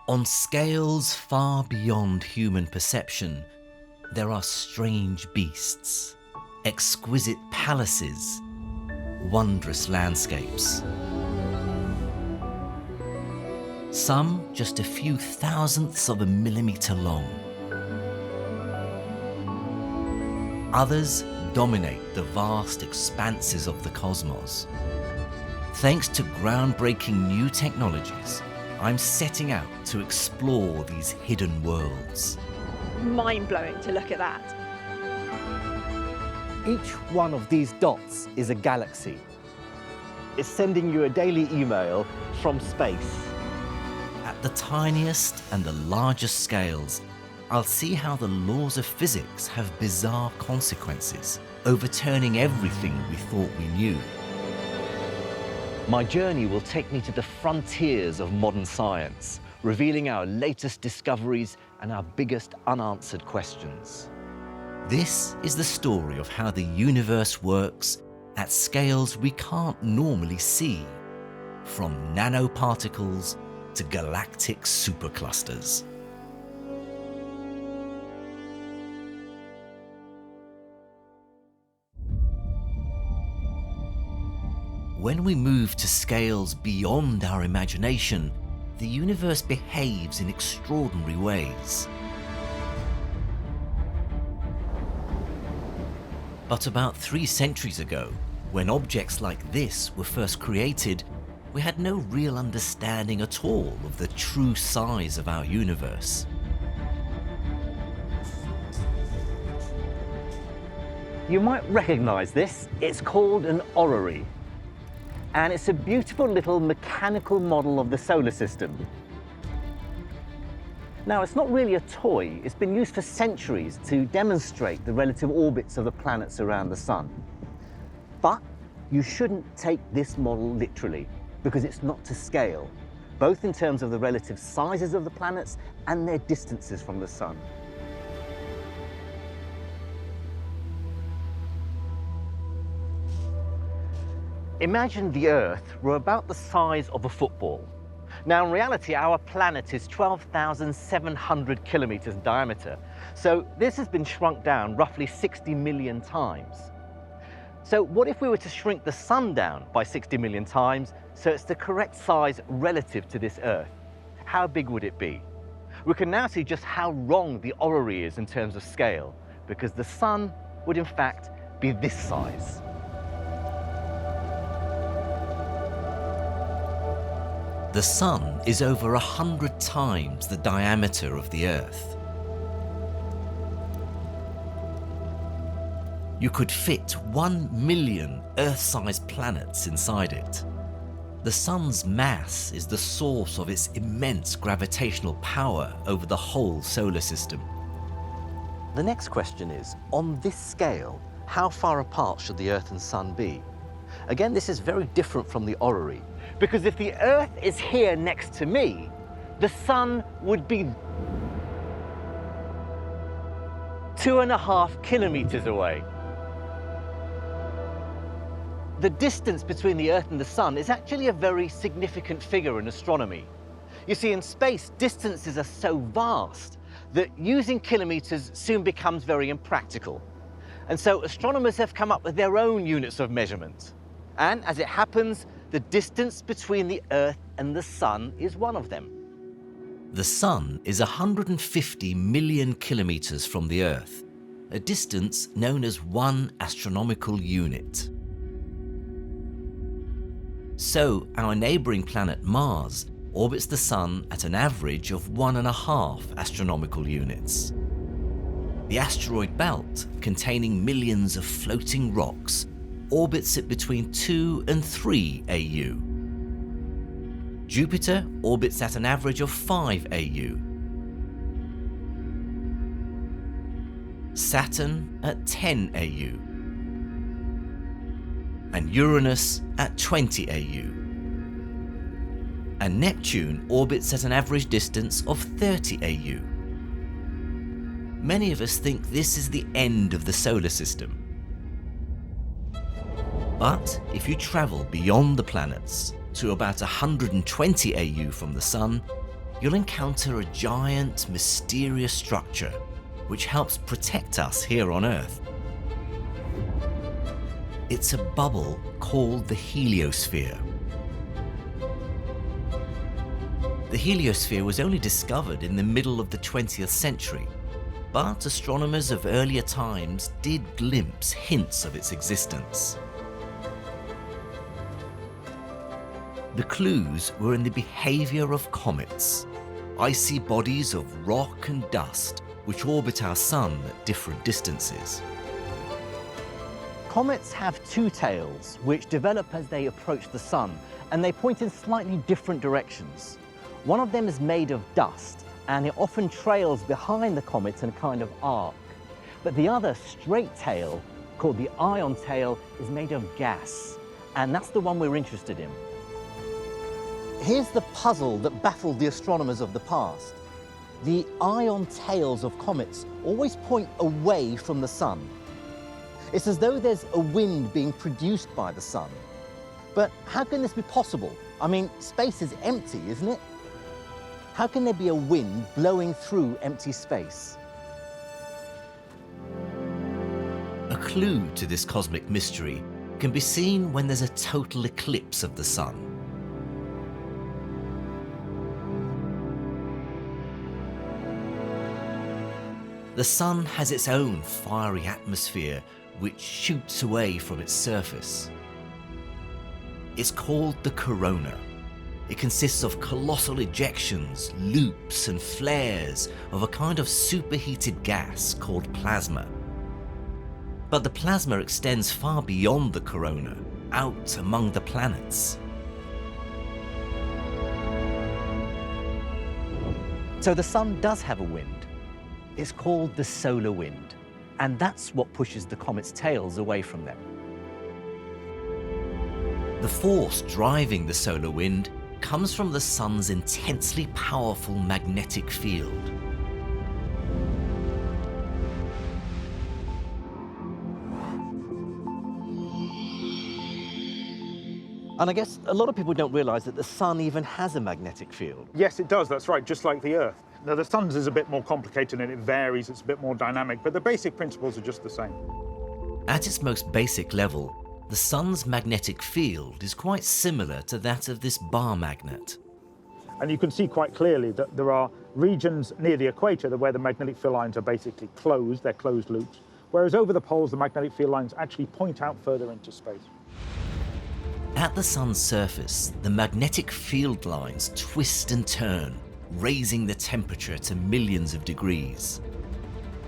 On scales far beyond human perception, there are strange beasts, exquisite palaces, wondrous landscapes. Some just a few thousandths of a millimeter long. Others dominate the vast expanses of the cosmos. Thanks to groundbreaking new technologies, I'm setting out to explore these hidden worlds. Mind-blowing to look at that. Each one of these dots is a galaxy. It's sending you a daily email from space. At the tiniest and the largest scales, I'll see how the laws of physics have bizarre consequences, overturning everything we thought we knew. My journey will take me to the frontiers of modern science, revealing our latest discoveries and our biggest unanswered questions. This is the story of how the universe works at scales we can't normally see, from nanoparticles to galactic superclusters. When we move to scales beyond our imagination, the universe behaves in extraordinary ways. But about 3 centuries ago, when objects like this were first created, we had no real understanding at all of the true size of our universe. You might recognize this. It's called an orrery. And it's a beautiful little mechanical model of the solar system. Now, it's not really a toy. It's been used for centuries to demonstrate the relative orbits of the planets around the sun. But you shouldn't take this model literally, because it's not to scale, both in terms of the relative sizes of the planets and their distances from the sun. Imagine the Earth were about the size of a football. Now, in reality, our planet is 12,700 kilometers in diameter. So this has been shrunk down roughly 60 million times. So what if we were to shrink the sun down by 60 million times so it's the correct size relative to this Earth? How big would it be? We can now see just how wrong the orrery is in terms of scale, because the sun would in fact be this size. The sun is over 100 times the diameter of the Earth. You could fit 1 million Earth-sized planets inside it. The sun's mass is the source of its immense gravitational power over the whole solar system. The next question is, on this scale, how far apart should the Earth and sun be? Again, this is very different from the orrery, because if the Earth is here next to me, the sun would be 2.5 kilometers away. The distance between the Earth and the sun is actually a very significant figure in astronomy. You see, in space, distances are so vast that using kilometers soon becomes very impractical. And so astronomers have come up with their own units of measurement. And as it happens, the distance between the Earth and the sun is one of them. The sun is 150 million kilometers from the Earth, a distance known as 1 astronomical unit. So our neighboring planet Mars orbits the sun at an average of 1.5 astronomical units. The asteroid belt, containing millions of floating rocks, orbits it between 2 and 3 AU. Jupiter orbits at an average of 5 AU. Saturn at 10 AU. And Uranus at 20 AU. And Neptune orbits at an average distance of 30 AU. Many of us think this is the end of the solar system. But if you travel beyond the planets to about 120 AU from the sun, you'll encounter a giant, mysterious structure which helps protect us here on Earth. It's a bubble called the heliosphere. The heliosphere was only discovered in the middle of the 20th century, but astronomers of earlier times did glimpse hints of its existence. The clues were in the behavior of comets, icy bodies of rock and dust which orbit our sun at different distances. Comets have two tails, which develop as they approach the sun, and they point in slightly different directions. One of them is made of dust, and it often trails behind the comet in a kind of arc. But the other straight tail, called the ion tail, is made of gas, and that's the one we're interested in. Here's the puzzle that baffled the astronomers of the past. The ion tails of comets always point away from the sun. It's as though there's a wind being produced by the sun. But how can this be possible? I mean, space is empty, isn't it? How can there be a wind blowing through empty space? A clue to this cosmic mystery can be seen when there's a total eclipse of the sun. The sun has its own fiery atmosphere which shoots away from its surface. It's called the corona. It consists of colossal ejections, loops and flares of a kind of superheated gas called plasma. But the plasma extends far beyond the corona, out among the planets. So the sun does have a wind. It's called the solar wind, and that's what pushes the comet's tails away from them. The force driving the solar wind comes from the sun's intensely powerful magnetic field. And I guess a lot of people don't realize that the sun even has a magnetic field. Yes, it does, that's right, just like the Earth. Now, the sun's is a bit more complicated and it varies, it's a bit more dynamic, but the basic principles are just the same. At its most basic level, the sun's magnetic field is quite similar to that of this bar magnet. And you can see quite clearly that there are regions near the equator where the magnetic field lines are basically closed, they're closed loops, whereas over the poles the magnetic field lines actually point out further into space. At the sun's surface, the magnetic field lines twist and turn, raising the temperature to millions of degrees.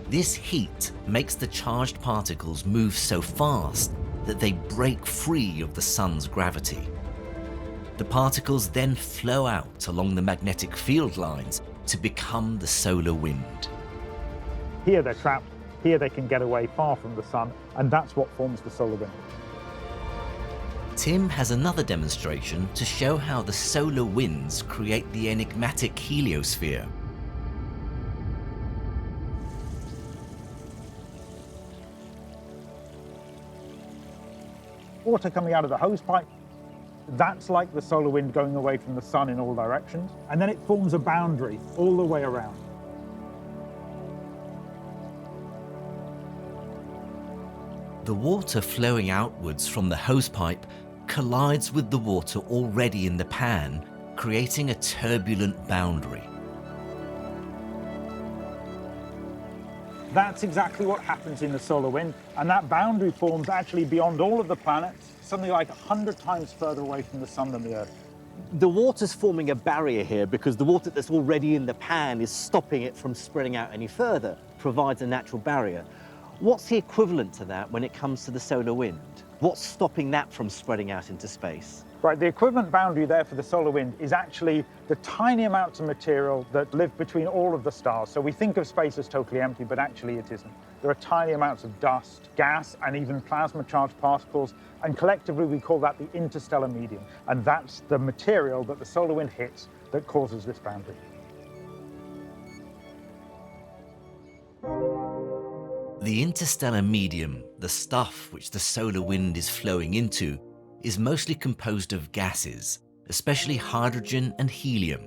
This heat makes the charged particles move so fast that they break free of the sun's gravity. The particles then flow out along the magnetic field lines to become the solar wind. Here they're trapped, here they can get away far from the sun, and that's what forms the solar wind. Tim has another demonstration to show how the solar winds create the enigmatic heliosphere. Water coming out of the hose pipe, that's like the solar wind going away from the sun in all directions, and then it forms a boundary all the way around. The water flowing outwards from the hosepipe collides with the water already in the pan, creating a turbulent boundary. That's exactly what happens in the solar wind, and that boundary forms actually beyond all of the planets, something like 100 times further away from the sun than the Earth. The water's forming a barrier here because the water that's already in the pan is stopping it from spreading out any further, provides a natural barrier. What's the equivalent to that when it comes to the solar wind? What's stopping that from spreading out into space? Right, the equivalent boundary there for the solar wind is actually the tiny amounts of material that live between all of the stars. So we think of space as totally empty, but actually it isn't. There are tiny amounts of dust, gas, and even plasma-charged particles, and collectively we call that the interstellar medium. And that's the material that the solar wind hits that causes this boundary. The interstellar medium, the stuff which the solar wind is flowing into, is mostly composed of gases, especially hydrogen and helium.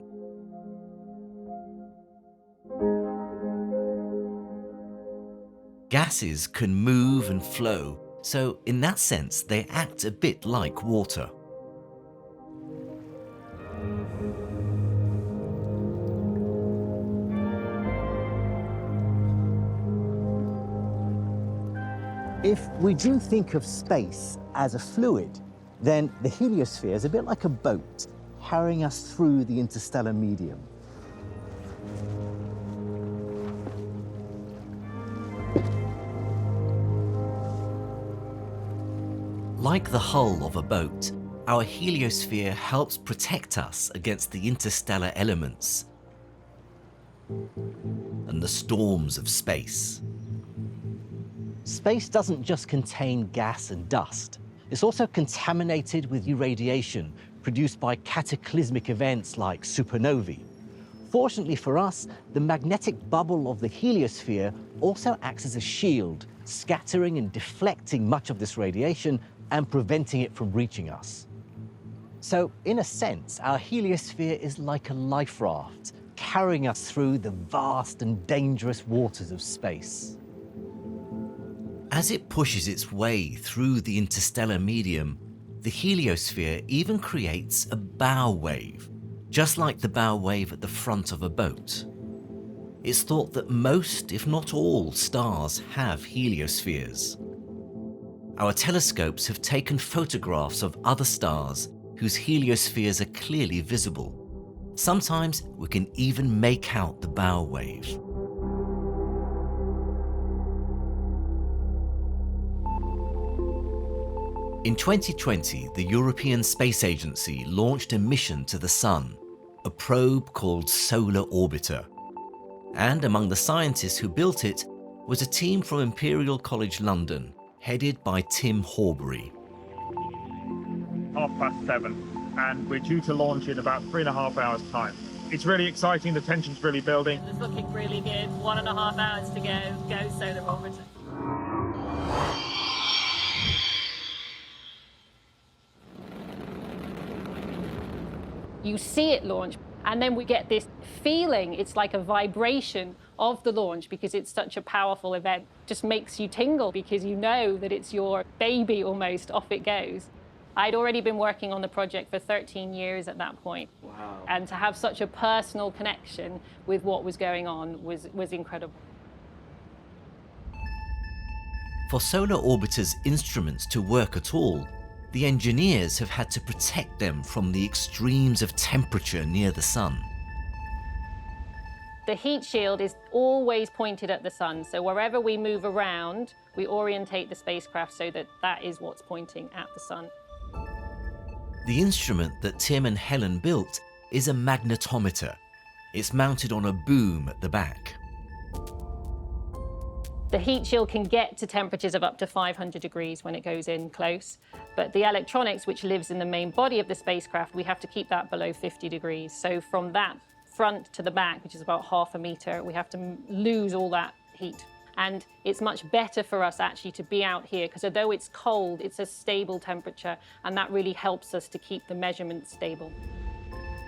gases can move and flow, so in that sense they act a bit like water. If we do think of space as a fluid, then the heliosphere is a bit like a boat carrying us through the interstellar medium. Like the hull of a boat, our heliosphere helps protect us against the interstellar elements and the storms of space. Space doesn't just contain gas and dust. It's also contaminated with irradiation produced by cataclysmic events like supernovae. Fortunately for us, the magnetic bubble of the heliosphere also acts as a shield, scattering and deflecting much of this radiation and preventing it from reaching us. So, in a sense, our heliosphere is like a life raft, carrying us through the vast and dangerous waters of space. As it pushes its way through the interstellar medium, the heliosphere even creates a bow wave, just like the bow wave at the front of a boat. It's thought that most, if not all, stars have heliospheres. Our telescopes have taken photographs of other stars whose heliospheres are clearly visible. Sometimes we can even make out the bow wave. In 2020, the European Space Agency launched a mission to the Sun, a probe called Solar Orbiter. And among the scientists who built it was a team from Imperial College London, headed by Tim Horbury. 7:30, and we're due to launch in about 3.5 hours' time. It's really exciting, the tension's really building. It's looking really good. 1.5 hours to go. Go Solar Orbiter. You see it launch, and then we get this feeling, it's like a vibration of the launch because it's such a powerful event. Just makes you tingle because you know that it's your baby almost, off it goes. I'd already been working on the project for 13 years at that point. Wow. And to have such a personal connection with what was going on was incredible. For Solar Orbiter's instruments to work at all, the engineers have had to protect them from the extremes of temperature near the Sun. The heat shield is always pointed at the Sun, so wherever we move around, we orientate the spacecraft so that that is what's pointing at the Sun. The instrument that Tim and Helen built is a magnetometer. It's mounted on a boom at the back. The heat shield can get to temperatures of up to 500 degrees when it goes in close, but the electronics, which lives in the main body of the spacecraft, we have to keep that below 50 degrees. So from that front to the back, which is about 0.5 meter, we have to lose all that heat. And it's much better for us actually to be out here, because although it's cold, it's a stable temperature, and that really helps us to keep the measurements stable.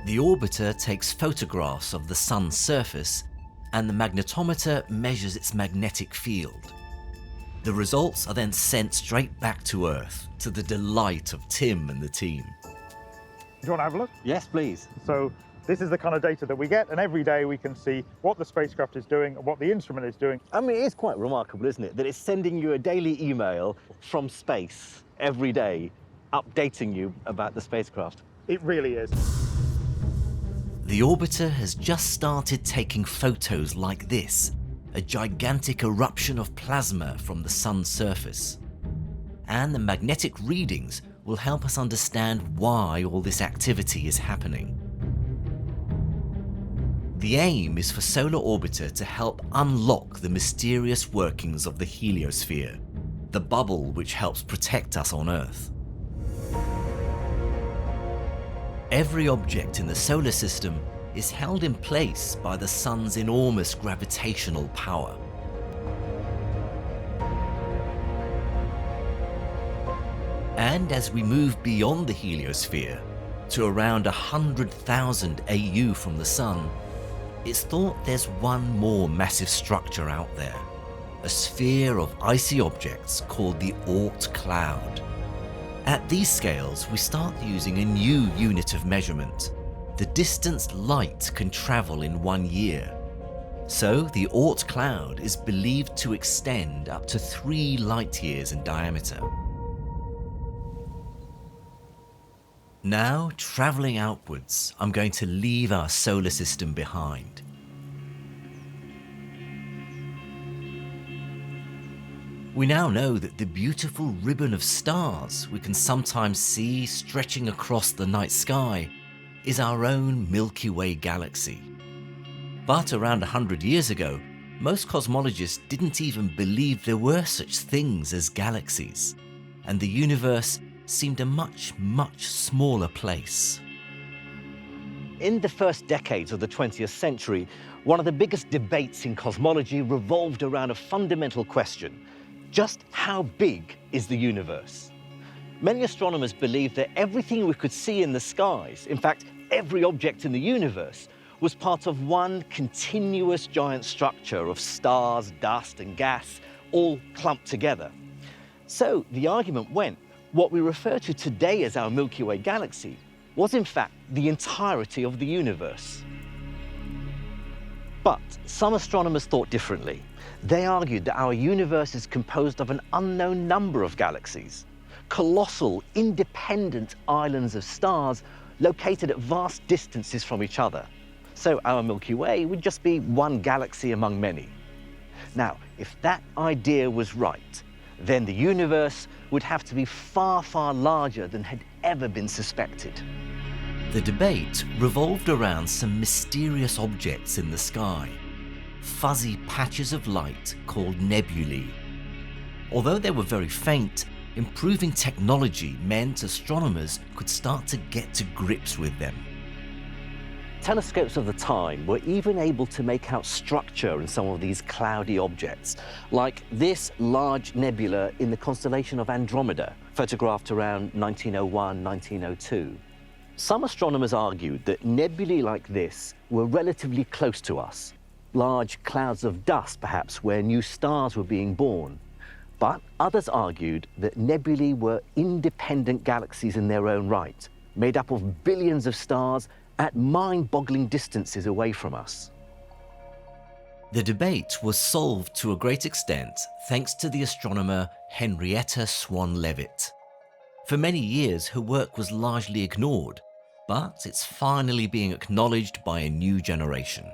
The orbiter takes photographs of the Sun's surface, and the magnetometer measures its magnetic field. The results are then sent straight back to Earth, to the delight of Tim and the team. Do you want to have a look? Yes, please. So this is the kind of data that we get, and every day we can see what the spacecraft is doing and what the instrument is doing. I mean, it is quite remarkable, isn't it, that it's sending you a daily email from space every day, updating you about the spacecraft. It really is. The orbiter has just started taking photos like this, a gigantic eruption of plasma from the Sun's surface. And the magnetic readings will help us understand why all this activity is happening. The aim is for Solar Orbiter to help unlock the mysterious workings of the heliosphere, the bubble which helps protect us on Earth. Every object in the solar system is held in place by the Sun's enormous gravitational power. And as we move beyond the heliosphere to around 100,000 AU from the Sun, it's thought there's one more massive structure out there, a sphere of icy objects called the Oort cloud. At these scales, we start using a new unit of measurement, the distance light can travel in 1 year. So the Oort cloud is believed to extend up to 3 light years in diameter. Now, traveling outwards, I'm going to leave our solar system behind. We now know that the beautiful ribbon of stars we can sometimes see stretching across the night sky is our own Milky Way galaxy. But around 100 years ago, most cosmologists didn't even believe there were such things as galaxies, and the universe seemed a much, much smaller place. In the first decades of the 20th century, one of the biggest debates in cosmology revolved around a fundamental question: just how big is the universe? Many astronomers believed that everything we could see in the skies, in fact, every object in the universe, was part of one continuous giant structure of stars, dust, and gas, all clumped together. So the argument went, what we refer to today as our Milky Way galaxy was in fact the entirety of the universe. But some astronomers thought differently. They argued that our universe is composed of an unknown number of galaxies, colossal, independent islands of stars located at vast distances from each other. So our Milky Way would just be one galaxy among many. Now, if that idea was right, then the universe would have to be far, far larger than had ever been suspected. The debate revolved around some mysterious objects in the sky, fuzzy patches of light called nebulae. Although they were very faint, improving technology meant astronomers could start to get to grips with them. Telescopes of the time were even able to make out structure in some of these cloudy objects, like this large nebula in the constellation of Andromeda, photographed around 1901, 1902. Some astronomers argued that nebulae like this were relatively close to us, large clouds of dust, perhaps, where new stars were being born. But others argued that nebulae were independent galaxies in their own right, made up of billions of stars at mind-boggling distances away from us. The debate was solved to a great extent thanks to the astronomer Henrietta Swan-Leavitt. For many years, her work was largely ignored, but it's finally being acknowledged by a new generation.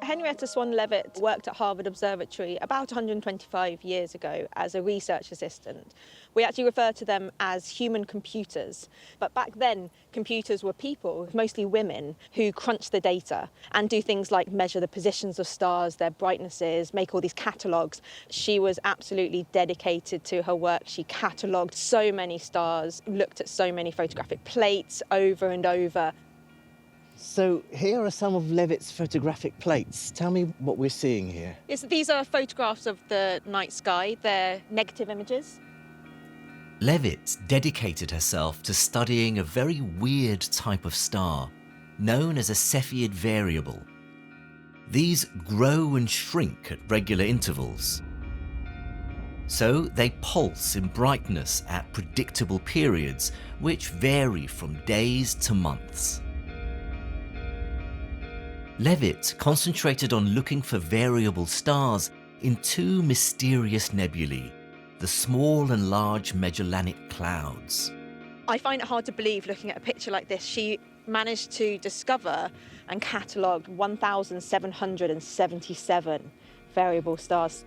Henrietta Swan-Leavitt worked at Harvard Observatory about 125 years ago as a research assistant. We actually refer to them as human computers. But back then, computers were people, mostly women, who crunch the data and do things like measure the positions of stars, their brightnesses, make all these catalogues. She was absolutely dedicated to her work. She catalogued so many stars, looked at so many photographic plates over and over. So here are some of Leavitt's photographic plates. Tell me what we're seeing here. Yes, these are photographs of the night sky. They're negative images. Leavitt dedicated herself to studying a very weird type of star, known as a Cepheid variable. These grow and shrink at regular intervals. So they pulse in brightness at predictable periods, which vary from days to months. Leavitt concentrated on looking for variable stars in 2 mysterious nebulae, the Small and Large Magellanic Clouds. I find it hard to believe, looking at a picture like this, she managed to discover and catalogue 1,777 variable stars.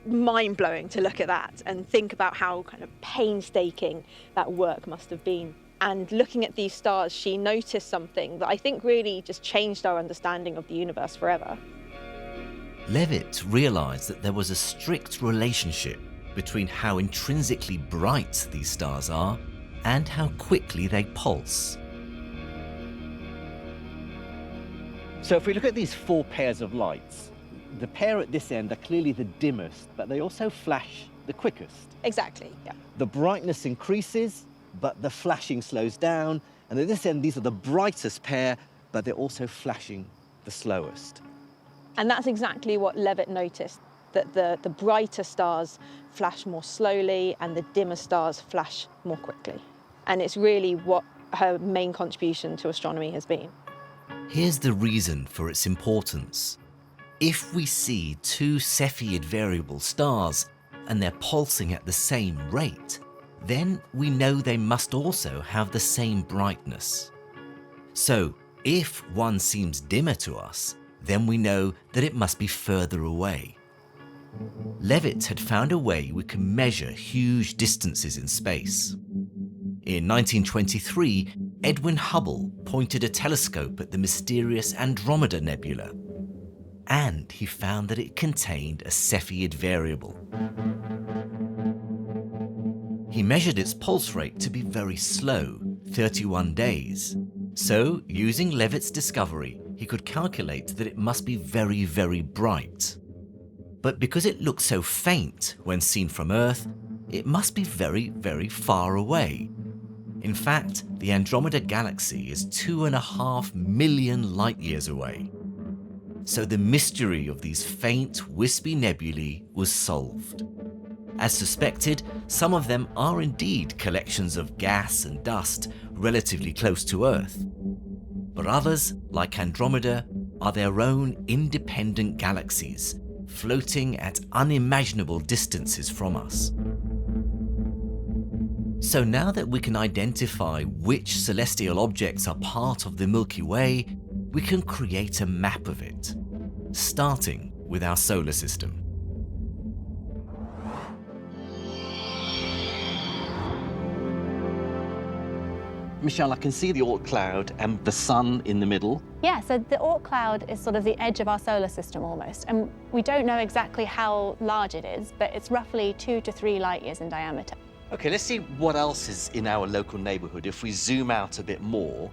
Mind-blowing to look at that and think about how kind of painstaking that work must have been. And looking at these stars, she noticed something that I think really just changed our understanding of the universe forever. Leavitt realized that there was a strict relationship between how intrinsically bright these stars are and how quickly they pulse. So if we look at these 4 pairs of lights, the pair at this end are clearly the dimmest, but they also flash the quickest. Exactly, yeah. The brightness increases, but the flashing slows down, And at this end, these are the brightest pair, but they're also flashing the slowest. And that's exactly what Leavitt noticed, that the brighter stars flash more slowly and the dimmer stars flash more quickly. And it's really what her main contribution to astronomy has been. Here's the reason for its importance. If we see two Cepheid variable stars and they're pulsing at the same rate, then we know they must also have the same brightness. So if one seems dimmer to us, then we know that it must be further away. Leavitt had found a way we can measure huge distances in space. In 1923, Edwin Hubble pointed a telescope at the mysterious Andromeda Nebula, and he found that it contained a Cepheid variable. He measured its pulse rate to be very slow, 31 days. So, using Leavitt's discovery, he could calculate that it must be very, very bright. But because it looks so faint when seen from Earth, it must be very, very far away. In fact, the Andromeda Galaxy is 2.5 million light-years away. So the mystery of these faint, wispy nebulae was solved. As suspected, some of them are indeed collections of gas and dust relatively close to Earth. But others, like Andromeda, are their own independent galaxies, floating at unimaginable distances from us. So now that we can identify which celestial objects are part of the Milky Way, we can create a map of it, starting with our solar system. Michelle, I can see the Oort cloud and the sun in the middle. Yeah, so the Oort cloud is sort of the edge of our solar system almost, and we don't know exactly how large it is, but it's roughly 2 to 3 light-years in diameter. Okay, let's see what else is in our local neighborhood if we zoom out a bit more.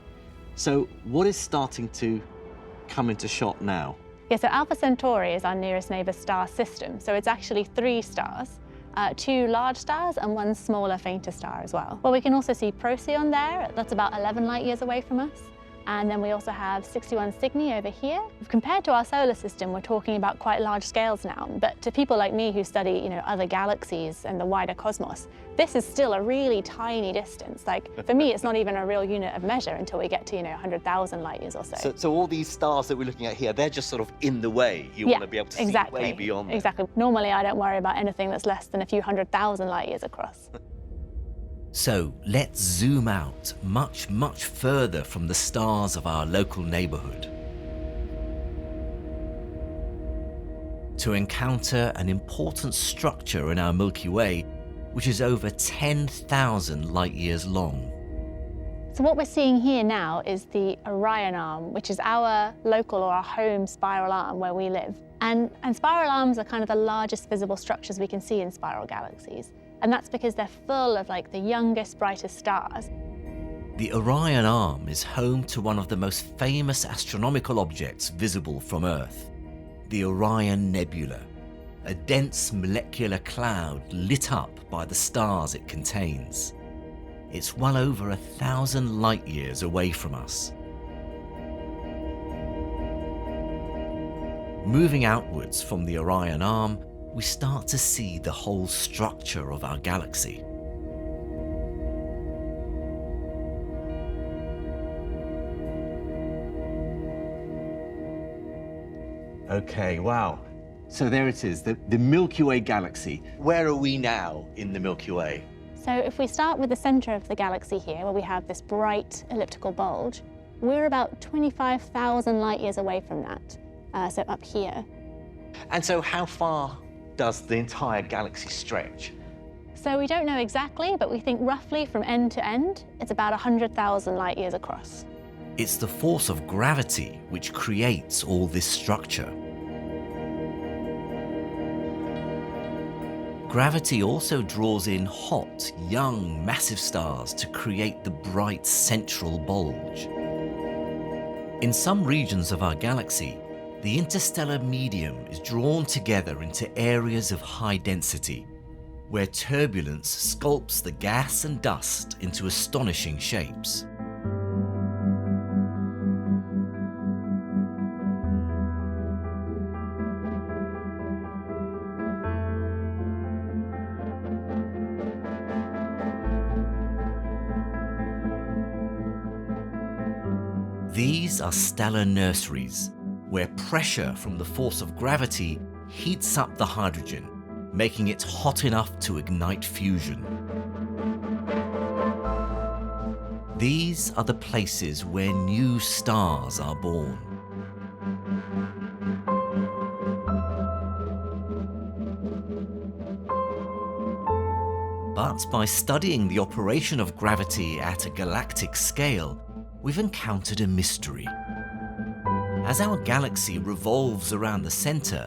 So what is starting to come into shot now? Yeah, so Alpha Centauri is our nearest neighbor star system, so it's actually 3 stars. 2 large stars and 1 smaller, fainter star as well. Well, we can also see Procyon there. That's about 11 light-years away from us. And then we also have 61 Cygni over here. Compared to our solar system, we're talking about quite large scales now. But to people like me who study, other galaxies and the wider cosmos, this is still a really tiny distance. Like, for me, it's not even a real unit of measure until we get to, 100,000 light-years or so. So all these stars that we're looking at here, they're just sort of in the way. You want to be able to see way beyond them. Exactly. Normally, I don't worry about anything that's less than a few 100,000 light-years across. So let's zoom out much, much further from the stars of our local neighborhood to encounter an important structure in our Milky Way, which is over 10,000 light-years long. So what we're seeing here now is the Orion Arm, which is our local or our home spiral arm where we live. And spiral arms are kind of the largest visible structures we can see in spiral galaxies. And that's because they're full of the youngest, brightest stars. The Orion Arm is home to one of the most famous astronomical objects visible from Earth, the Orion Nebula, a dense molecular cloud lit up by the stars it contains. It's well over 1,000 light-years away from us. Moving outwards from the Orion Arm, we start to see the whole structure of our galaxy. Okay, wow. So there it is, the Milky Way galaxy. Where are we now in the Milky Way? So if we start with the center of the galaxy here, where we have this bright elliptical bulge, we're about 25,000 light-years away from that, so up here. And so how far does the entire galaxy stretch? So we don't know exactly, but we think roughly from end to end, it's about 100,000 light-years across. It's the force of gravity which creates all this structure. Gravity also draws in hot, young, massive stars to create the bright central bulge. In some regions of our galaxy, the interstellar medium is drawn together into areas of high density, where turbulence sculpts the gas and dust into astonishing shapes. These are stellar nurseries, where pressure from the force of gravity heats up the hydrogen, making it hot enough to ignite fusion. These are the places where new stars are born. But by studying the operation of gravity at a galactic scale, we've encountered a mystery. As our galaxy revolves around the center,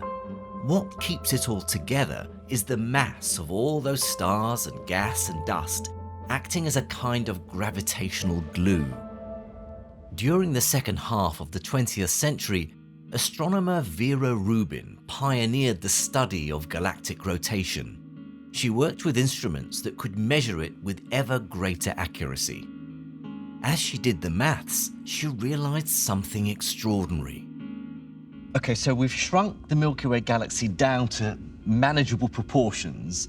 what keeps it all together is the mass of all those stars and gas and dust acting as a kind of gravitational glue. During the second half of the 20th century, astronomer Vera Rubin pioneered the study of galactic rotation. She worked with instruments that could measure it with ever greater accuracy. As she did the maths, she realized something extraordinary. Okay, so we've shrunk the Milky Way galaxy down to manageable proportions,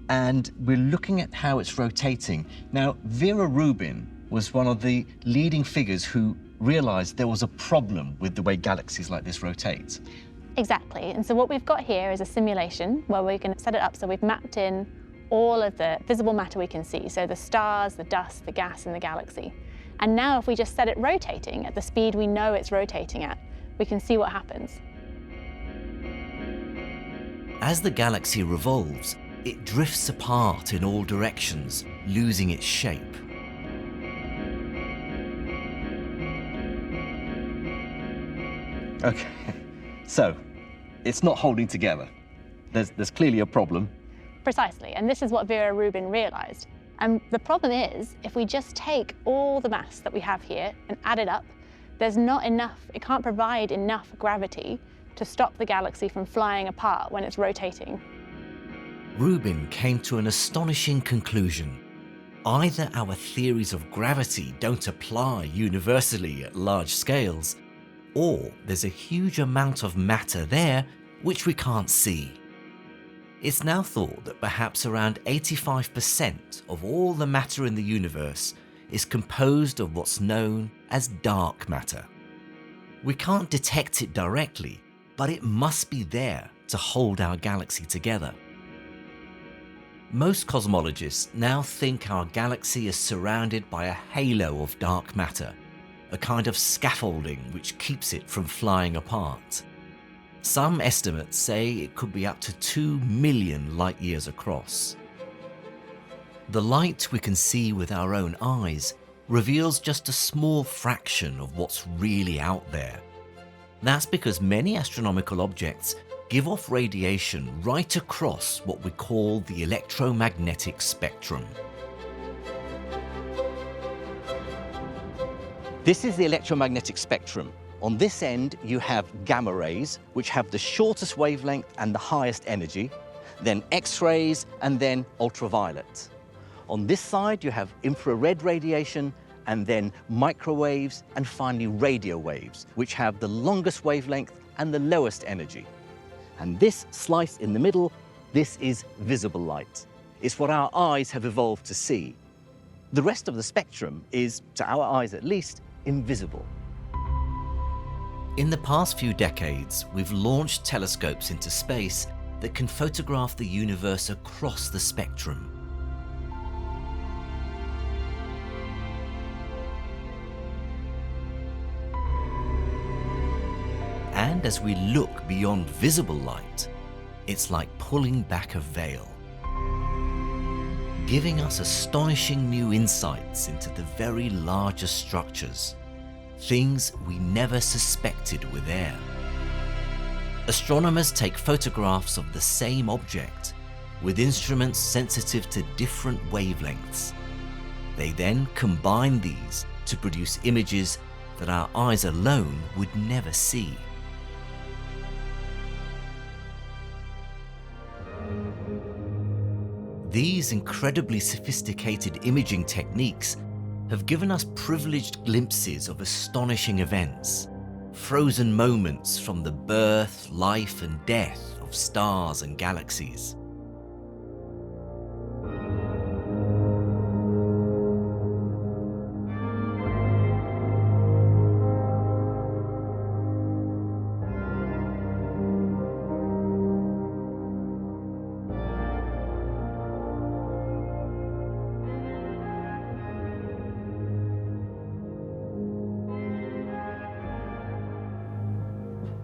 and we're looking at how it's rotating. Now, Vera Rubin was one of the leading figures who realized there was a problem with the way galaxies like this rotate. Exactly, and so what we've got here is a simulation where we're going to set it up so we've mapped in all of the visible matter we can see, so the stars, the dust, the gas, and the galaxy. And now if we just set it rotating at the speed we know it's rotating at, we can see what happens. As the galaxy revolves, it drifts apart in all directions, losing its shape. Okay, so it's not holding together. There's clearly a problem. Precisely, and this is what Vera Rubin realized. And the problem is, if we just take all the mass that we have here and add it up, there's not enough, it can't provide enough gravity to stop the galaxy from flying apart when it's rotating. Rubin came to an astonishing conclusion. Either our theories of gravity don't apply universally at large scales, or there's a huge amount of matter there which we can't see. It's now thought that perhaps around 85% of all the matter in the universe is composed of what's known as dark matter. We can't detect it directly, but it must be there to hold our galaxy together. Most cosmologists now think our galaxy is surrounded by a halo of dark matter, a kind of scaffolding which keeps it from flying apart. Some estimates say it could be up to 2 million light-years across. The light we can see with our own eyes reveals just a small fraction of what's really out there. That's because many astronomical objects give off radiation right across what we call the electromagnetic spectrum. This is the electromagnetic spectrum. On this end, you have gamma rays, which have the shortest wavelength and the highest energy, then X-rays, and then ultraviolet. On this side, you have infrared radiation, and then microwaves, and finally radio waves, which have the longest wavelength and the lowest energy. And this slice in the middle, this is visible light. It's what our eyes have evolved to see. The rest of the spectrum is, to our eyes at least, invisible. In the past few decades, we've launched telescopes into space that can photograph the universe across the spectrum. And as we look beyond visible light, it's like pulling back a veil, giving us astonishing new insights into the very largest structures, things we never suspected were there. Astronomers take photographs of the same object with instruments sensitive to different wavelengths. They then combine these to produce images that our eyes alone would never see. These incredibly sophisticated imaging techniques have given us privileged glimpses of astonishing events, frozen moments from the birth, life, and death of stars and galaxies.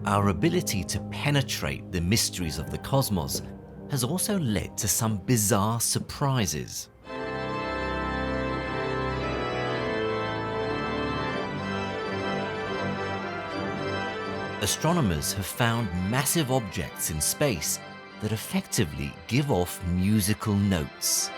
our ability to penetrate the mysteries of the cosmos has also led to some bizarre surprises. Astronomers have found massive objects in space that effectively give off musical notes.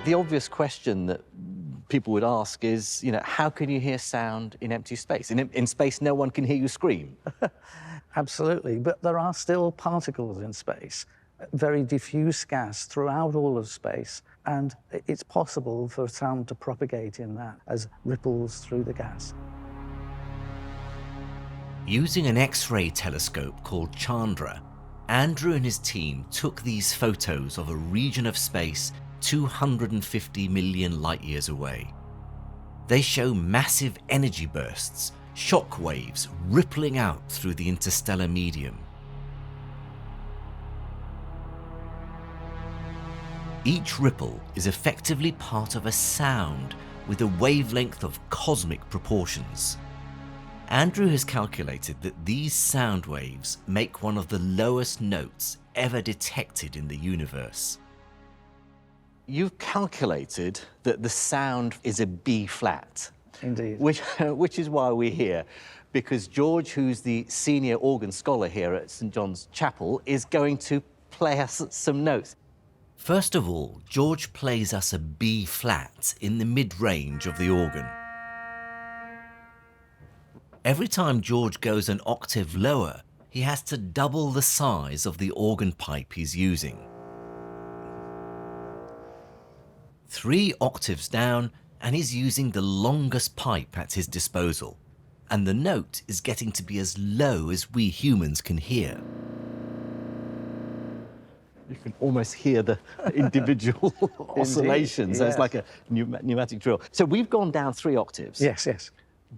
The obvious question that people would ask is, how can you hear sound in empty space? In space, no one can hear you scream. Absolutely, but there are still particles in space, very diffuse gas throughout all of space, and it's possible for sound to propagate in that as ripples through the gas. Using an X-ray telescope called Chandra, Andrew and his team took these photos of a region of space 250 million light-years away. They show massive energy bursts, shock waves rippling out through the interstellar medium. Each ripple is effectively part of a sound with a wavelength of cosmic proportions. Andrew has calculated that these sound waves make one of the lowest notes ever detected in the universe. You've calculated that the sound is a B flat. Indeed. Which is why we're here, because George, who's the senior organ scholar here at St John's Chapel, is going to play us some notes. First of all, George plays us a B flat in the mid-range of the organ. Every time George goes an octave lower, he has to double the size of the organ pipe he's using. 3 octaves down, and he's using the longest pipe at his disposal, and the note is getting to be as low as we humans can hear. You can almost hear the individual oscillations. Yes. It's like a pneumatic drill. So we've gone down 3 octaves. Yes, yes.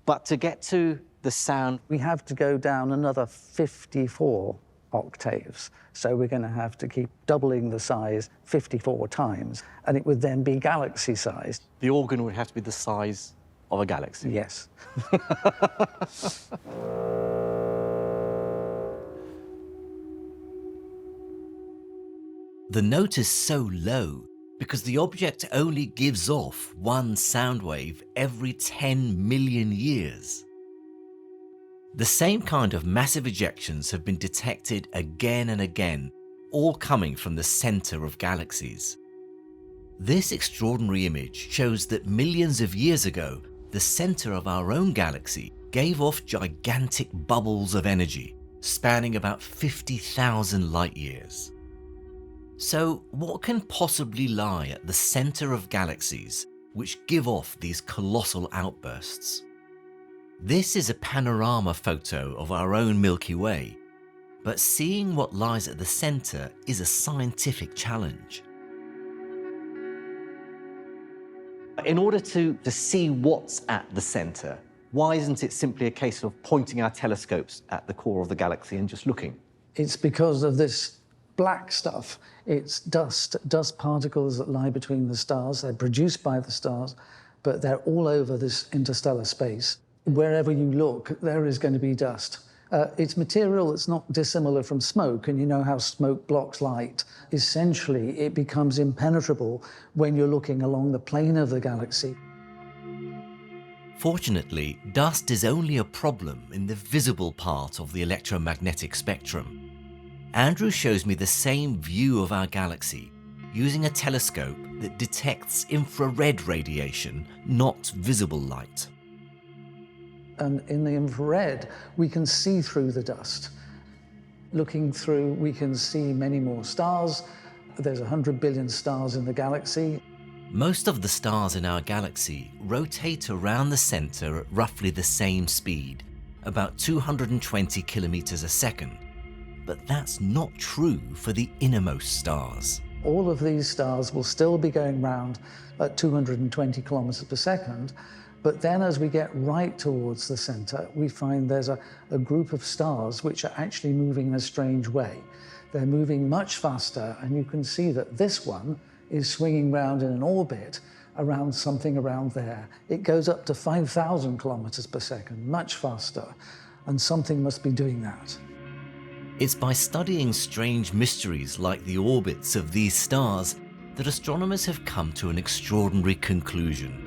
But to get to the sound, We have to go down another 54 octaves. So we're going to have to keep doubling the size 54 times, and it would then be galaxy-sized. the organ would have to be the size of a galaxy. Yes. The note is so low because the object only gives off one sound wave every 10 million years. The same kind of massive ejections have been detected again and again, all coming from the center of galaxies. This extraordinary image shows that millions of years ago, the center of our own galaxy gave off gigantic bubbles of energy, spanning about 50,000 light years. So what can possibly lie at the center of galaxies which give off these colossal outbursts? This is a panorama photo of our own Milky Way, but seeing what lies at the center is a scientific challenge. In order to see what's at the center, why isn't it simply a case of pointing our telescopes at the core of the galaxy and just looking? It's because of this black stuff. It's dust particles that lie between the stars. They're produced by the stars, but they're all over this interstellar space. Wherever you look, there is going to be dust. It's material that's not dissimilar from smoke, and you know how smoke blocks light. Essentially, it becomes impenetrable when you're looking along the plane of the galaxy. Fortunately, dust is only a problem in the visible part of the electromagnetic spectrum. Andrew shows me the same view of our galaxy using a telescope that detects infrared radiation, not visible light. And in the infrared, we can see through the dust. Looking through, we can see many more stars. There's 100 billion stars in the galaxy. Most of the stars in our galaxy rotate around the center at roughly the same speed, about 220 kilometers a second. But that's not true for the innermost stars. All of these stars will still be going round at 220 kilometers per second. But then as we get right towards the center, we find there's a group of stars which are actually moving in a strange way. They're moving much faster, and you can see that this one is swinging round in an orbit around something around there. It goes up to 5,000 kilometers per second, much faster, and something must be doing that. It's by studying strange mysteries like the orbits of these stars that astronomers have come to an extraordinary conclusion.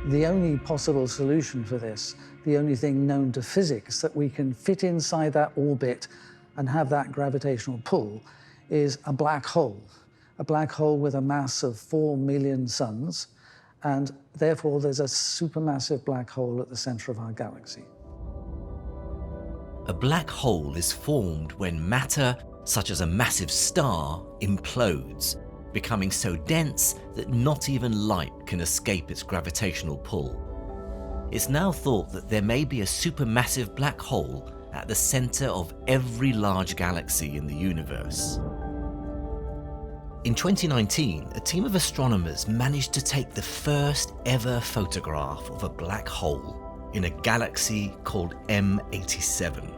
The only possible solution for this, the only thing known to physics that we can fit inside that orbit and have that gravitational pull, is a black hole. A black hole with a mass of 4 million suns, and therefore there's a supermassive black hole at the center of our galaxy. A black hole is formed when matter, such as a massive star, implodes, becoming so dense that not even light can escape its gravitational pull. It's now thought that there may be a supermassive black hole at the center of every large galaxy in the universe. In 2019, a team of astronomers managed to take the first ever photograph of a black hole in a galaxy called M87.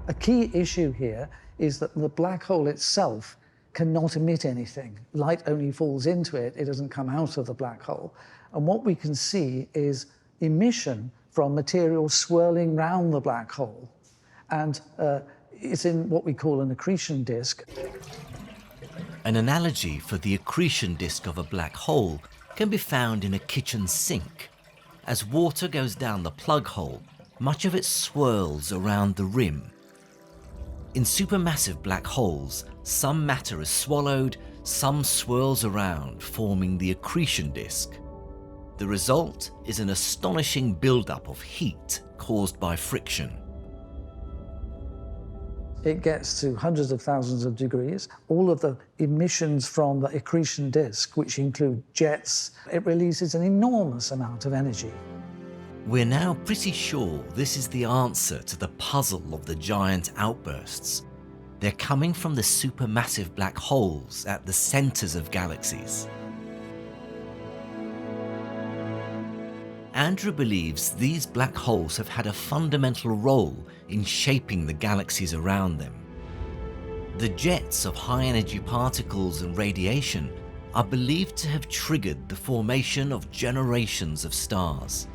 A key issue here is that the black hole itself cannot emit anything. Light only falls into it, it doesn't come out of the black hole. And what we can see is emission from material swirling round the black hole. And it's in what we call an accretion disk. An analogy for the accretion disk of a black hole can be found in a kitchen sink. As water goes down the plug hole, much of it swirls around the rim. In supermassive black holes, some matter is swallowed, some swirls around, forming the accretion disk. The result is an astonishing buildup of heat caused by friction. It gets to hundreds of thousands of degrees. All of the emissions from the accretion disk, which include jets, it releases an enormous amount of energy. We're now pretty sure this is the answer to the puzzle of the giant outbursts. They're coming from the supermassive black holes at the centers of galaxies. Andrew believes these black holes have had a fundamental role in shaping the galaxies around them. The jets of high-energy particles and radiation are believed to have triggered the formation of generations of stars.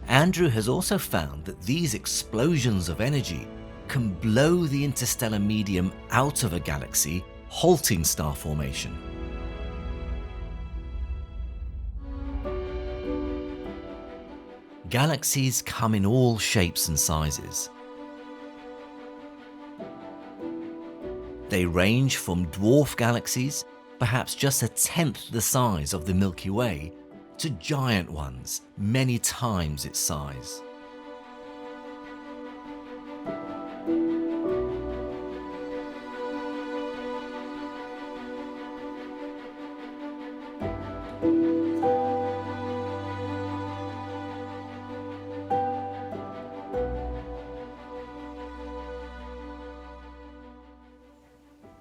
Andrew has also found that these explosions of energy can blow the interstellar medium out of a galaxy, halting star formation. Galaxies come in all shapes and sizes. They range from dwarf galaxies, perhaps just a tenth the size of the Milky Way, to giant ones, many times its size.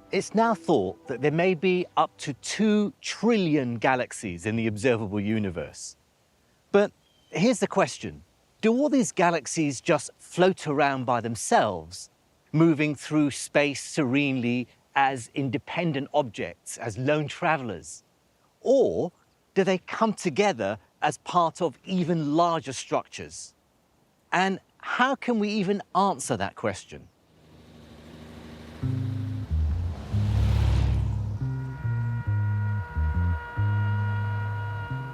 It's now thought that there may be up to 2 trillion galaxies in the observable universe. But here's the question. Do all these galaxies just float around by themselves, moving through space serenely as independent objects, as lone travelers? Or do they come together as part of even larger structures? And how can we even answer that question?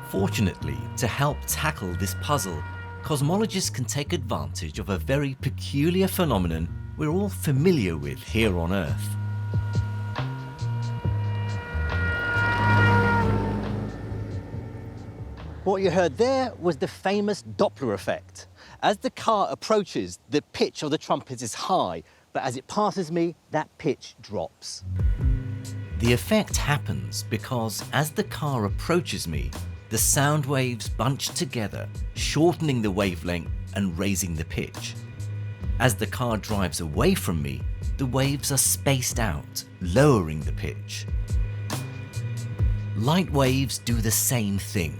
Fortunately, to help tackle this puzzle, cosmologists can take advantage of a very peculiar phenomenon we're all familiar with here on Earth. What you heard there was the famous Doppler effect. As the car approaches, the pitch of the trumpet is high, but as it passes me, that pitch drops. The effect happens because as the car approaches me, the sound waves bunch together, shortening the wavelength and raising the pitch. As the car drives away from me, the waves are spaced out, lowering the pitch. Light waves do the same thing.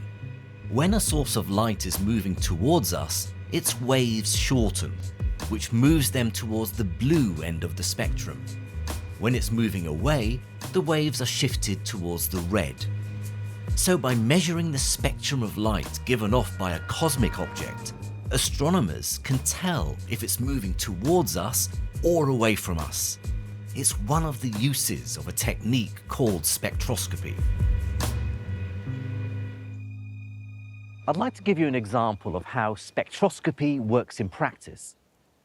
When a source of light is moving towards us, its waves shorten, which moves them towards the blue end of the spectrum. When it's moving away, the waves are shifted towards the red. So by measuring the spectrum of light given off by a cosmic object, astronomers can tell if it's moving towards us or away from us. It's one of the uses of a technique called spectroscopy. I'd like to give you an example of how spectroscopy works in practice.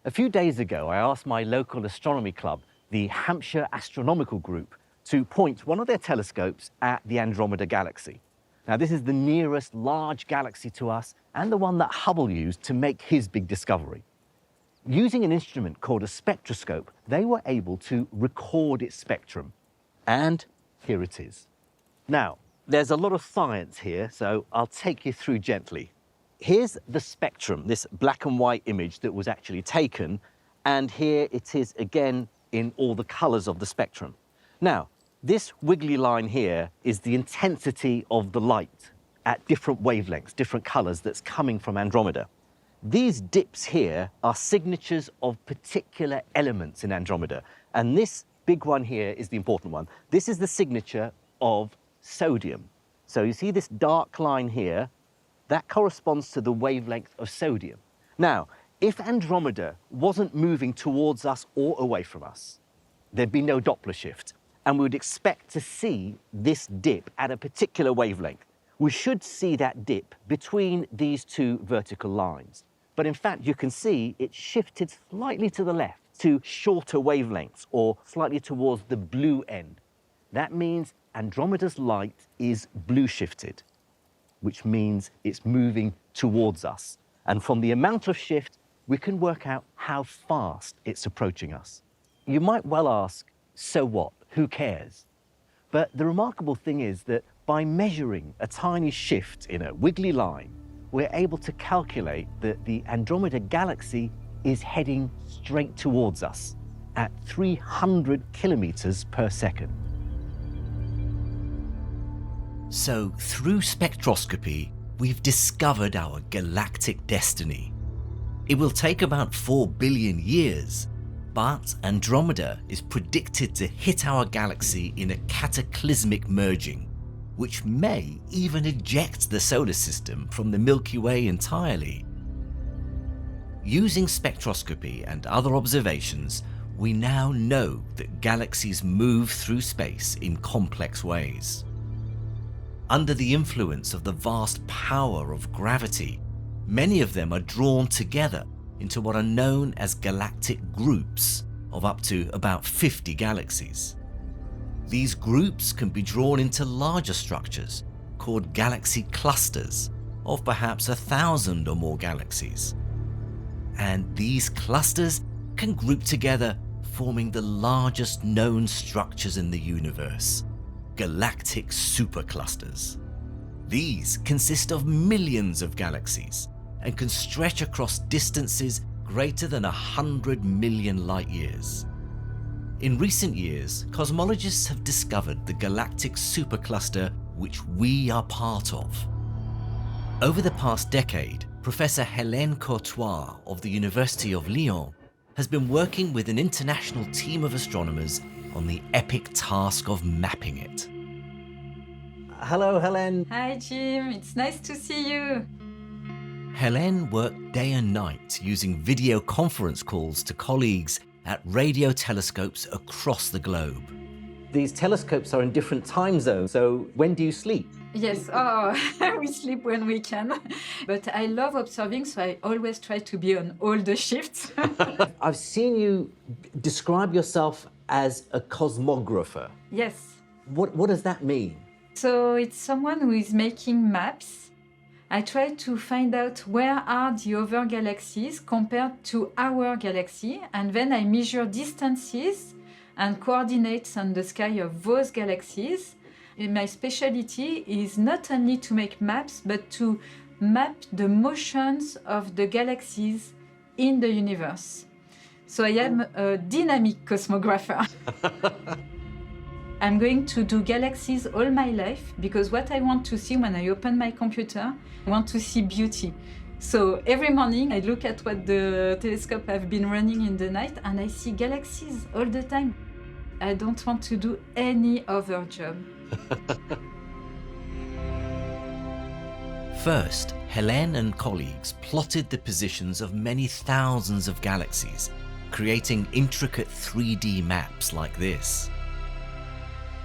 A few days ago, I asked my local astronomy club, the Hampshire Astronomical Group, to point one of their telescopes at the Andromeda Galaxy. Now, this is the nearest large galaxy to us and the one that Hubble used to make his big discovery. Using an instrument called a spectroscope, they were able to record its spectrum. And here it is. Now, there's a lot of science here, so I'll take you through gently. Here's the spectrum, this black and white image that was actually taken, and here it is again in all the colors of the spectrum. Now, this wiggly line here is the intensity of the light at different wavelengths, different colors that's coming from Andromeda. These dips here are signatures of particular elements in Andromeda, and this big one here is the important one. This is the signature of sodium. So you see this dark line here, that corresponds to the wavelength of sodium. Now, if Andromeda wasn't moving towards us or away from us, there'd be no Doppler shift, and we would expect to see this dip at a particular wavelength. We should see that dip between these two vertical lines. But in fact, you can see it shifted slightly to the left to shorter wavelengths or slightly towards the blue end. That means Andromeda's light is blue shifted, which means it's moving towards us. And from the amount of shift, we can work out how fast it's approaching us. You might well ask, so what? Who cares? But the remarkable thing is that by measuring a tiny shift in a wiggly line, we're able to calculate that the Andromeda Galaxy is heading straight towards us at 300 kilometers per second. So, through spectroscopy, we've discovered our galactic destiny. It will take about 4 billion years, but Andromeda is predicted to hit our galaxy in a cataclysmic merging, which may even eject the solar system from the Milky Way entirely. Using spectroscopy and other observations, we now know that galaxies move through space in complex ways. Under the influence of the vast power of gravity, many of them are drawn together into what are known as galactic groups of up to about 50 galaxies. These groups can be drawn into larger structures called galaxy clusters of perhaps 1,000 or more galaxies. And these clusters can group together, forming the largest known structures in the universe, galactic superclusters. These consist of millions of galaxies and can stretch across distances greater than 100 million light years. In recent years, cosmologists have discovered the galactic supercluster which we are part of. Over the past decade, Professor Hélène Courtois of the University of Lyon has been working with an international team of astronomers on the epic task of mapping it. Hello, Hélène. Hi, Jim. It's nice to see you. Hélène worked day and night using video conference calls to colleagues at radio telescopes across the globe. These telescopes are in different time zones, so when do you sleep? Yes, we sleep when we can. But I love observing, so I always try to be on all the shifts. I've seen you describe yourself as a cosmographer. Yes. What does that mean? So it's someone who is making maps. I try to find out where are the other galaxies compared to our galaxy, and then I measure distances and coordinates on the sky of those galaxies. And my specialty is not only to make maps, but to map the motions of the galaxies in the universe. So I am a dynamic cosmographer. I'm going to do galaxies all my life because what I want to see when I open my computer, I want to see beauty. So every morning I look at what the telescope have been running in the night and I see galaxies all the time. I don't want to do any other job. First, Helene and colleagues plotted the positions of many thousands of galaxies, creating intricate 3D maps like this.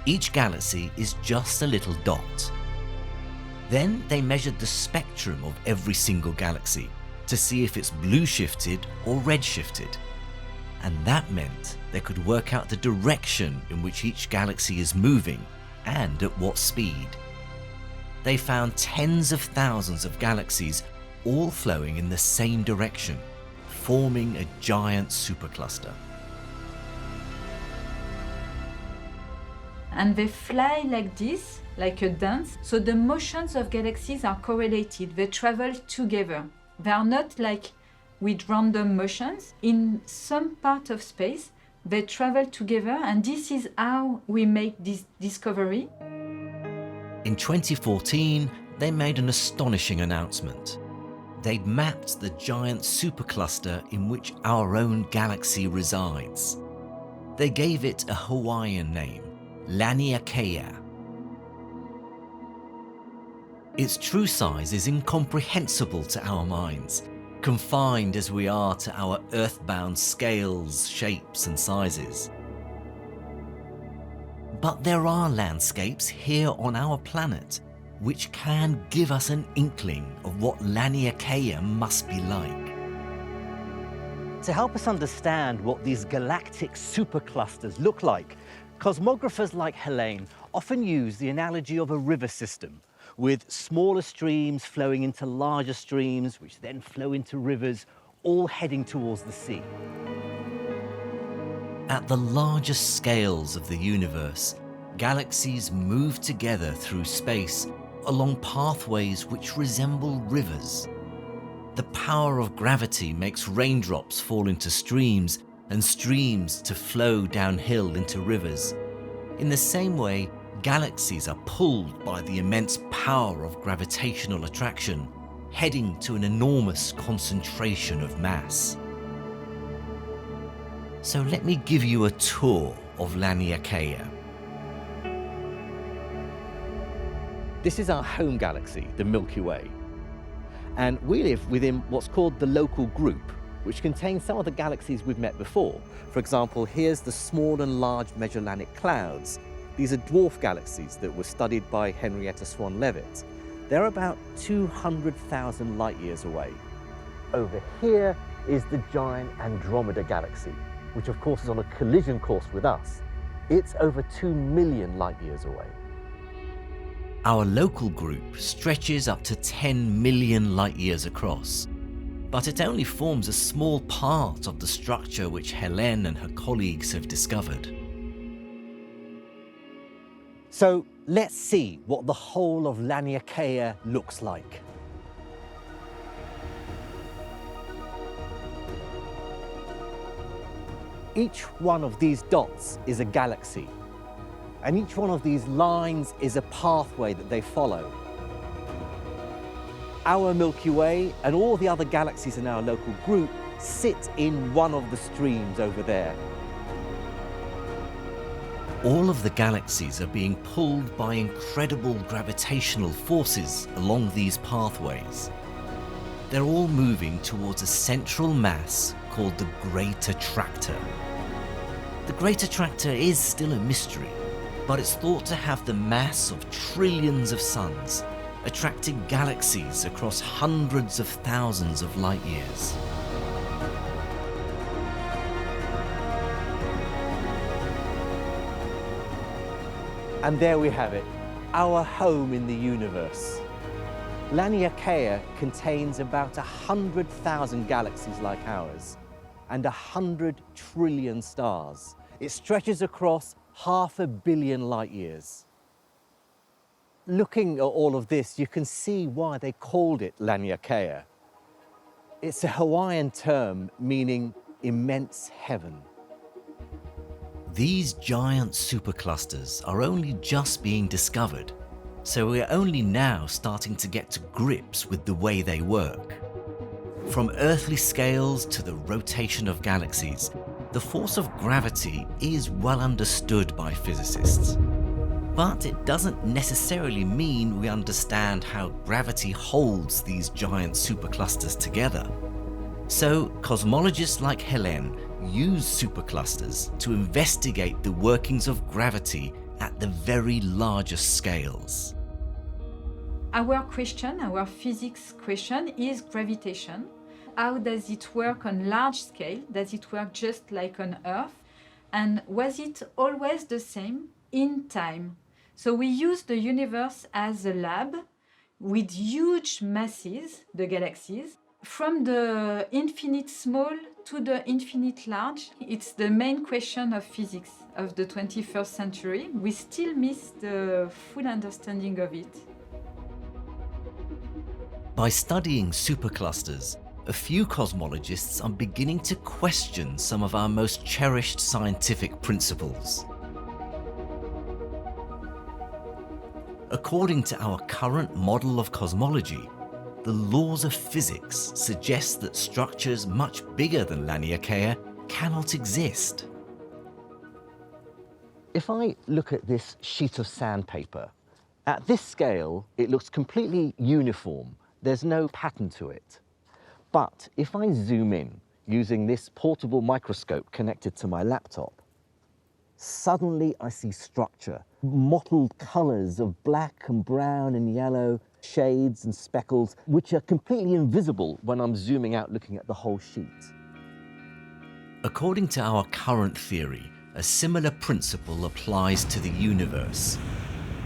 Each galaxy is just a little dot. Then they measured the spectrum of every single galaxy to see if it's blue shifted or red shifted. And that meant they could work out the direction in which each galaxy is moving and at what speed. They found tens of thousands of galaxies all flowing in the same direction, forming a giant supercluster. And they fly like this, like a dance. So the motions of galaxies are correlated. They travel together. They are not like with random motions. In some part of space, they travel together, and this is how we make this discovery. In 2014, they made an astonishing announcement. They'd mapped the giant supercluster in which our own galaxy resides. They gave it a Hawaiian name, Laniakea. Its true size is incomprehensible to our minds, confined as we are to our earthbound scales, shapes, and sizes. But there are landscapes here on our planet which can give us an inkling of what Laniakea must be like. To help us understand what these galactic superclusters look like, cosmographers like Helene often use the analogy of a river system, with smaller streams flowing into larger streams, which then flow into rivers, all heading towards the sea. At the largest scales of the universe, galaxies move together through space along pathways which resemble rivers. The power of gravity makes raindrops fall into streams and streams to flow downhill into rivers. In the same way, galaxies are pulled by the immense power of gravitational attraction, heading to an enormous concentration of mass. So let me give you a tour of Laniakea. This is our home galaxy, the Milky Way. And we live within what's called the local group, which contains some of the galaxies we've met before. For example, here's the small and large Magellanic Clouds. These are dwarf galaxies that were studied by Henrietta Swan-Leavitt. They're about 200,000 light years away. Over here is the giant Andromeda galaxy, which of course is on a collision course with us. It's over 2 million light years away. Our local group stretches up to 10 million light years across, but it only forms a small part of the structure which Helene and her colleagues have discovered. So let's see what the whole of Laniakea looks like. Each one of these dots is a galaxy, and each one of these lines is a pathway that they follow. Our Milky Way and all the other galaxies in our local group sit in one of the streams over there. All of the galaxies are being pulled by incredible gravitational forces along these pathways. They're all moving towards a central mass called the Great Attractor. The Great Attractor is still a mystery, but it's thought to have the mass of trillions of suns, attracting galaxies across hundreds of thousands of light years. And there we have it, our home in the universe. Laniakea contains about 100,000 galaxies like ours and 100 trillion stars. It stretches across 500 million light years. Looking at all of this, you can see why they called it Laniakea. It's a Hawaiian term meaning immense heaven. These giant superclusters are only just being discovered, so we're only now starting to get to grips with the way they work. From earthly scales to the rotation of galaxies, the force of gravity is well understood by physicists. But it doesn't necessarily mean we understand how gravity holds these giant superclusters together. So cosmologists like Hélène use superclusters to investigate the workings of gravity at the very largest scales. Our question, our physics question, is gravitation. How does it work on large scale? Does it work just like on Earth? And was it always the same in time? So we use the universe as a lab with huge masses, the galaxies. From the infinite small to the infinite large, it's the main question of physics of the 21st century. We still miss the full understanding of it. By studying superclusters, a few cosmologists are beginning to question some of our most cherished scientific principles. According to our current model of cosmology, the laws of physics suggest that structures much bigger than Laniakea cannot exist. If I look at this sheet of sandpaper, at this scale, it looks completely uniform. There's no pattern to it. But if I zoom in using this portable microscope connected to my laptop, suddenly I see structure, mottled colors of black and brown and yellow, shades and speckles, which are completely invisible when I'm zooming out looking at the whole sheet. According to our current theory, a similar principle applies to the universe.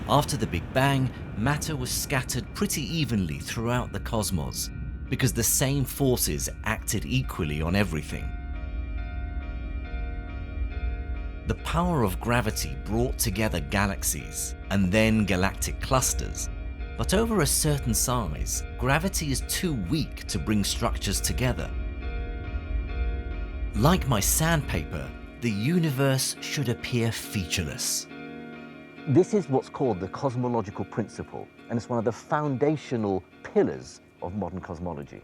After the Big Bang, matter was scattered pretty evenly throughout the cosmos because the same forces acted equally on everything. The power of gravity brought together galaxies and then galactic clusters, but over a certain size, gravity is too weak to bring structures together. Like my sandpaper, the universe should appear featureless. This is what's called the cosmological principle, and it's one of the foundational pillars of modern cosmology.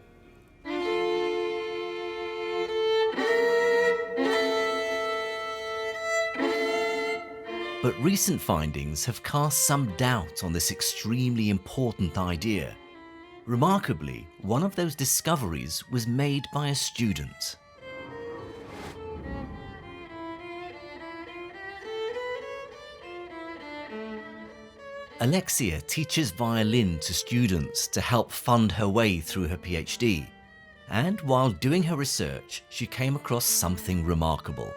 But recent findings have cast some doubt on this extremely important idea. Remarkably, one of those discoveries was made by a student. Alexia teaches violin to students to help fund her way through her PhD. And while doing her research, she came across something remarkable.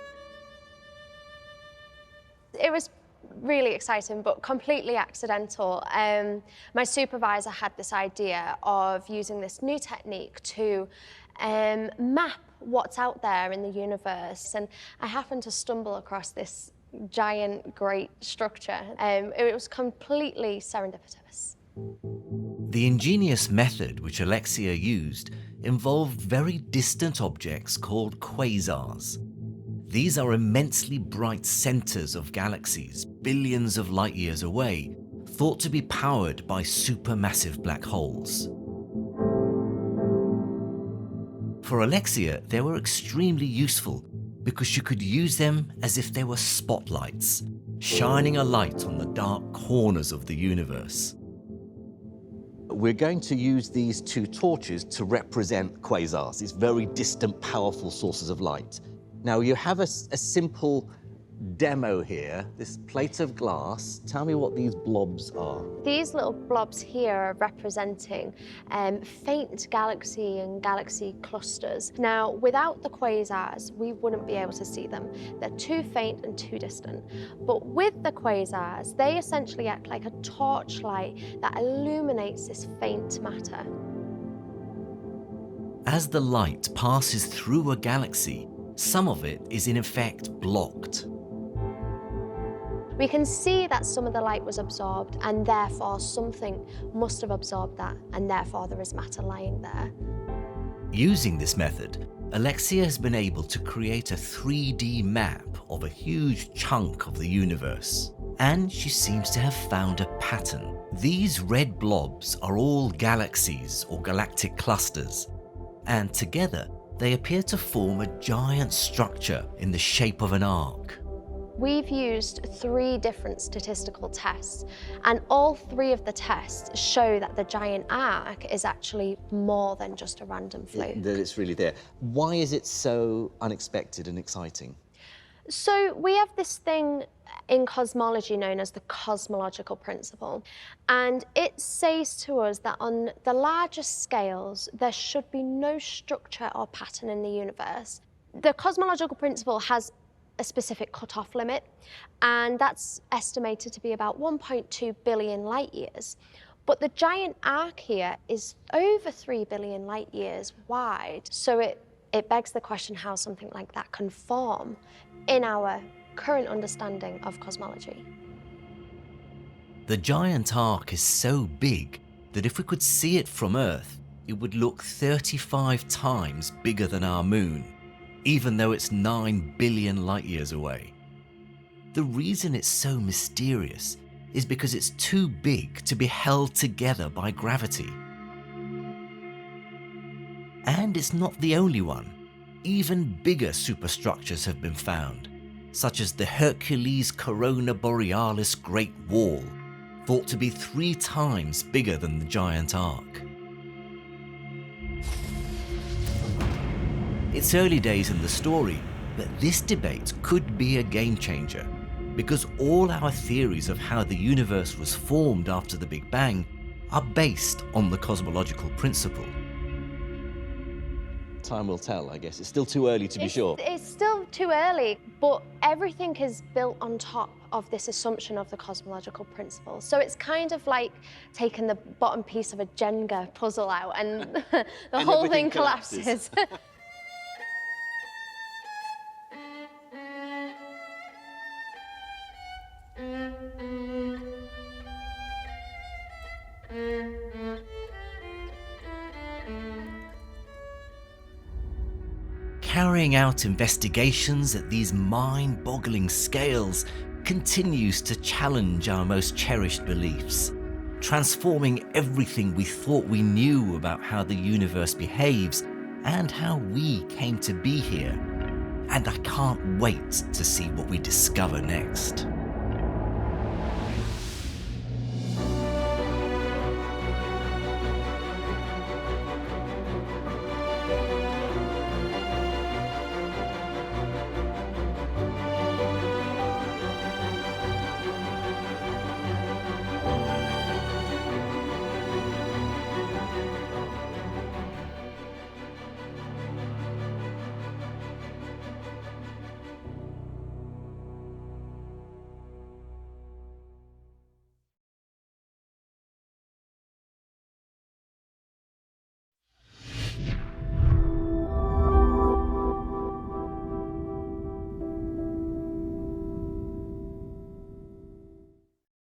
It was really exciting, but completely accidental. My supervisor had this idea of using this new technique to map what's out there in the universe. And I happened to stumble across this giant, great structure. It was completely serendipitous. The ingenious method which Alexia used involved very distant objects called quasars. These are immensely bright centers of galaxies, billions of light years away, thought to be powered by supermassive black holes. For Alexia, they were extremely useful because she could use them as if they were spotlights, shining a light on the dark corners of the universe. We're going to use these two torches to represent quasars, these very distant, powerful sources of light. Now, you have a simple demo here, this plate of glass. Tell me what these blobs are. These little blobs here are representing faint galaxy and galaxy clusters. Now, without the quasars, we wouldn't be able to see them. They're too faint and too distant. But with the quasars, they essentially act like a torchlight that illuminates this faint matter. As the light passes through a galaxy, some of it is in effect blocked. We can see that some of the light was absorbed, and therefore something must have absorbed that, and therefore there is matter lying there. Using this method, Alexia has been able to create a 3D map of a huge chunk of the universe, and she seems to have found a pattern. These red blobs are all galaxies or galactic clusters, and together they appear to form a giant structure in the shape of an arc. We've used 3 different statistical tests, and all 3 of the tests show that the giant arc is actually more than just a random fluke. That it's really there. Why is it so unexpected and exciting? So we have this thing in cosmology known as the cosmological principle, and it says to us that on the largest scales there should be no structure or pattern in the universe. The cosmological principle has a specific cutoff limit, and that's estimated to be about 1.2 billion light years. But the giant arc here is over 3 billion light years wide, so it begs the question how something like that can form in our current understanding of cosmology. The giant arc is so big that if we could see it from Earth, it would look 35 times bigger than our moon, even though it's 9 billion light years away. The reason it's so mysterious is because it's too big to be held together by gravity. And it's not the only one. Even bigger superstructures have been found, such as the Hercules Corona Borealis Great Wall, thought to be 3 times bigger than the giant arc. It's early days in the story, but this debate could be a game changer, because all our theories of how the universe was formed after the Big Bang are based on the cosmological principle. Time will tell, I guess. It's still too early to be sure. It's still too early, but everything is built on top of this assumption of the cosmological principle. So it's kind of like taking the bottom piece of a Jenga puzzle out and the whole thing collapses. Carrying out investigations at these mind-boggling scales continues to challenge our most cherished beliefs, transforming everything we thought we knew about how the universe behaves and how we came to be here. And I can't wait to see what we discover next.